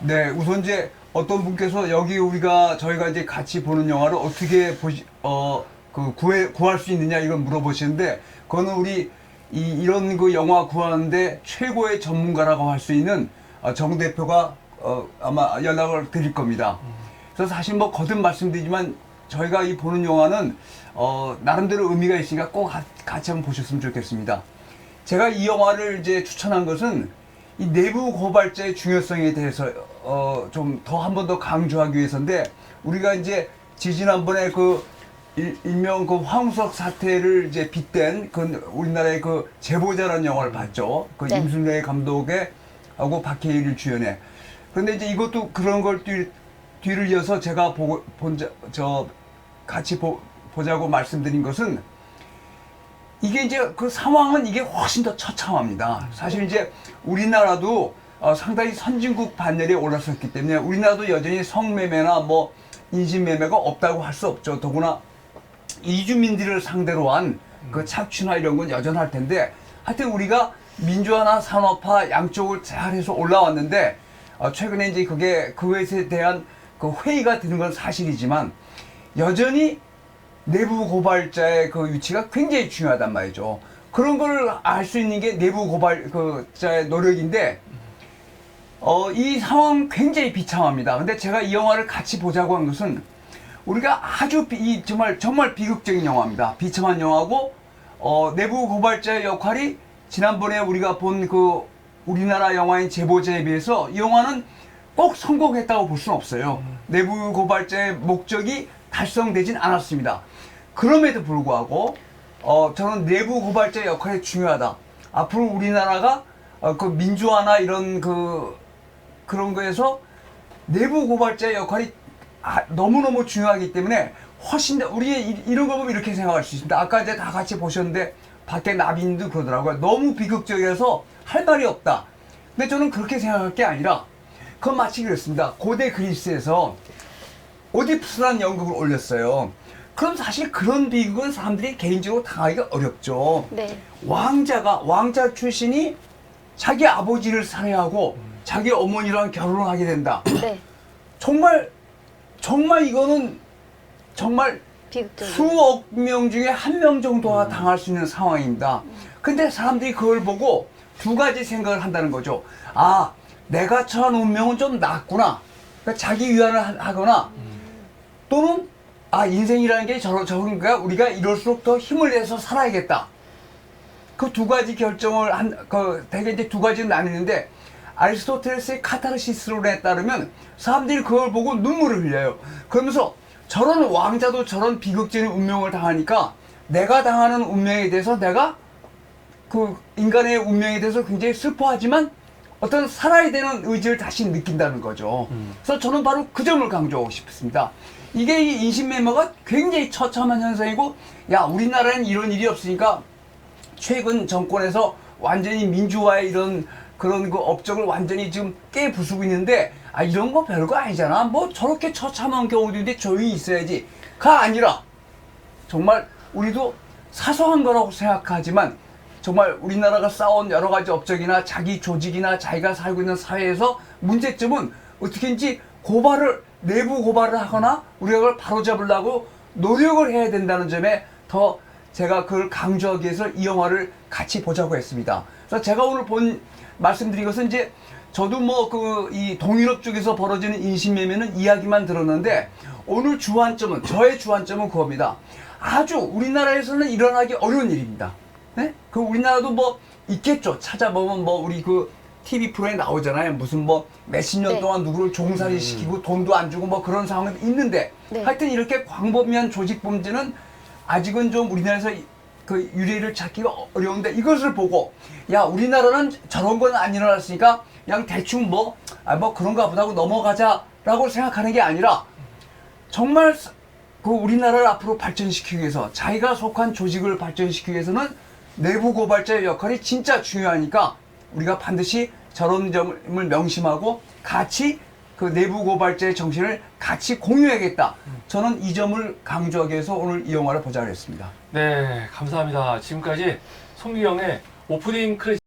네, 우선 이제 어떤 분께서 여기 저희가 이제 같이 보는 영화를 어떻게 구할 수 있느냐 이걸 물어보시는데, 그거는 이런 그 영화 구하는데 최고의 전문가라고 할 수 있는 정 대표가 아마 연락을 드릴 겁니다. 그래서 사실 뭐 거듭 말씀드리지만 저희가 이 보는 영화는 나름대로 의미가 있으니까 꼭 같이 한번 보셨으면 좋겠습니다. 제가 이 영화를 이제 추천한 것은 이 내부 고발자의 중요성에 대해서 좀 더 한 번 더 강조하기 위해서인데, 우리가 이제 지지난번에 일명 그 황우석 사태를 이제 빗댄 우리나라의 그 제보자라는 영화를 봤죠. 네. 임순례 감독의 하고 박해일 주연의. 그런데 이제 이것도 그런 걸 뒤를 이어서 제가 같이 보자고 말씀드린 것은, 이게 이제 그 상황은 이게 훨씬 더 처참합니다. 사실 이제 우리나라도 상당히 선진국 반열에 올라섰기 때문에 우리나라도 여전히 성매매나 뭐 인신매매가 없다고 할 수 없죠. 더구나 이주민들을 상대로 한 그 착취나 이런 건 여전할 텐데, 하여튼 우리가 민주화나 산업화 양쪽을 잘해서 올라왔는데, 최근에 이제 그것에 대한 그 회의가 드는 건 사실이지만 여전히 내부 고발자의 그 위치가 굉장히 중요하단 말이죠. 그런 걸 알 수 있는 게 내부 고발자의 노력인데, 이 상황 굉장히 비참합니다. 근데 제가 이 영화를 같이 보자고 한 것은, 우리가 아주 정말 비극적인 영화입니다. 비참한 영화고, 내부 고발자의 역할이 지난번에 우리가 본 우리나라 영화인 제보자에 비해서 이 영화는 꼭 성공했다고 볼 수는 없어요. 내부 고발자의 목적이 달성되진 않았습니다. 그럼에도 불구하고 저는 내부 고발자의 역할이 중요하다. 앞으로 우리나라가 그 민주화나 이런 그런 거에서 내부 고발자의 역할이 너무너무 중요하기 때문에 훨씬 더 이런 거 보면 이렇게 생각할 수 있습니다. 아까 이제 다 같이 보셨는데 밖에 나비님도 그러더라고요. 너무 비극적이어서 할 말이 없다. 근데 저는 그렇게 생각할 게 아니라, 그건 마치 그렇습니다. 고대 그리스에서 오디푸스라는 연극을 올렸어요. 그럼 사실 그런 비극은 사람들이 개인적으로 당하기가 어렵죠. 네. 왕자 출신이 자기 아버지를 살해하고 자기 어머니랑 결혼을 하게 된다. 네. 정말 이거는 정말 비극적인. 수억 명 중에 한 명 정도가 당할 수 있는 상황입니다. 근데 사람들이 그걸 보고 두 가지 생각을 한다는 거죠. 아, 내가 처한 운명은 좀 낫구나. 그러니까 자기 위안을 하거나, 또는 인생이라는 게 저런가, 우리가 이럴수록 더 힘을 내서 살아야겠다. 그 두 가지 결정을 대개 이제 두 가지는 나뉘는데, 아리스토텔레스의 카타르시스론에 따르면 사람들이 그걸 보고 눈물을 흘려요. 그러면서 저런 왕자도 저런 비극적인 운명을 당하니까 내가 당하는 운명에 대해서 내가 인간의 운명에 대해서 굉장히 슬퍼하지만 어떤 살아야 되는 의지를 다시 느낀다는 거죠. 그래서 저는 바로 그 점을 강조하고 싶습니다. 이게 이 인신매매가 굉장히 처참한 현상이고, 우리나라엔 이런 일이 없으니까 최근 정권에서 완전히 민주화의 그런 업적을 완전히 지금 깨부수고 있는데, 이런 거 별거 아니잖아. 뭐 저렇게 처참한 경우도 있는데 조용히 있어야지.가 아니라, 정말 우리도 사소한 거라고 생각하지만 정말 우리나라가 쌓아온 여러 가지 업적이나 자기 조직이나 자기가 살고 있는 사회에서 문제점은 어떻게든지 내부 고발을 하거나 우리가 그걸 바로잡으려고 노력을 해야 된다는 점에 더 제가 그걸 강조하기 위해서 이 영화를 같이 보자고 했습니다. 그래서 제가 오늘 말씀드린 것은, 이제 저도 이 동유럽 쪽에서 벌어지는 인신매매는 이야기만 들었는데, 오늘 저의 주안점은 그겁니다. 아주 우리나라에서는 일어나기 어려운 일입니다. 네? 우리나라도 있겠죠. 찾아보면 우리 TV 프로에 나오잖아요. 무슨 몇십 년 네. 동안 누구를 종살이 시키고 돈도 안 주고 그런 상황이 있는데, 네. 하여튼 이렇게 광범위한 조직 범죄는 아직은 좀 우리나라에서 유례를 찾기가 어려운데, 이것을 보고 우리나라는 저런 건 안 일어났으니까 그냥 대충 그런가 보다 하고 넘어가자라고 생각하는 게 아니라, 정말 우리나라를 앞으로 발전시키기 위해서, 자기가 속한 조직을 발전시키기 위해서는 내부 고발자의 역할이 진짜 중요하니까 우리가 반드시 저런 점을 명심하고 같이 내부 고발자의 정신을 같이 공유해야겠다. 저는 이 점을 강조하기 위해서 오늘 이 영화를 보자고 했습니다. 네, 감사합니다. 지금까지 송기영의 오프닝 크레딧